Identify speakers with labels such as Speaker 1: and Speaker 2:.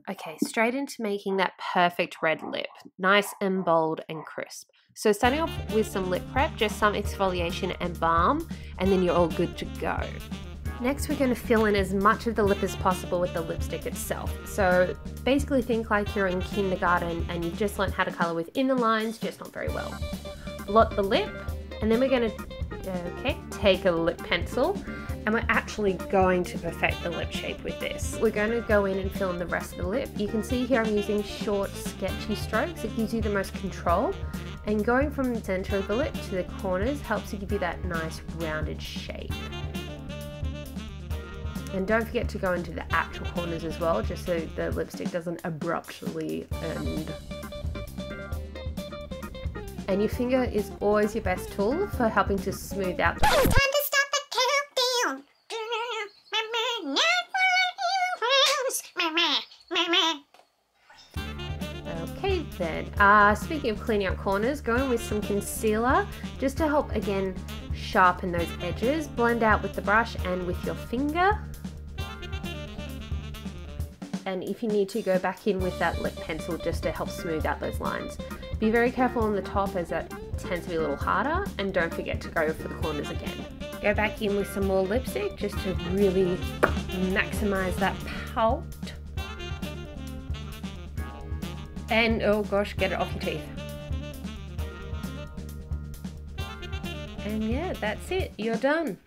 Speaker 1: Okay, straight into making that perfect red lip. Nice and bold and crisp. So starting off with some lip prep, just some exfoliation and balm, and then you're all good to go. Next, we're going to fill in as much of the lip as possible with the lipstick itself. So basically think like you're in kindergarten and you've just learned how to colour within the lines, just not very well. Blot the lip, and then we're going to take a lip pencil, and we're actually going to perfect the lip shape with this. We're going to go in and fill in the rest of the lip. You can see here I'm using short, sketchy strokes. It gives you the most control, and going from the center of the lip to the corners helps to give you that nice rounded shape. And don't forget to go into the actual corners as well, just so the lipstick doesn't abruptly end. And your finger is always your best tool for helping to smooth out the
Speaker 2: It's time to stop the countdown.
Speaker 1: Okay then, speaking of cleaning up corners, go in with some concealer just to help again sharpen those edges. Blend out with the brush and with your finger. And if you need to, go back in with that lip pencil just to help smooth out those lines. Be very careful on the top as that tends to be a little harder, and don't forget to go for the corners again. Go back in with some more lipstick just to really maximize that pout. And oh gosh, get it off your teeth. And yeah, that's it, you're done.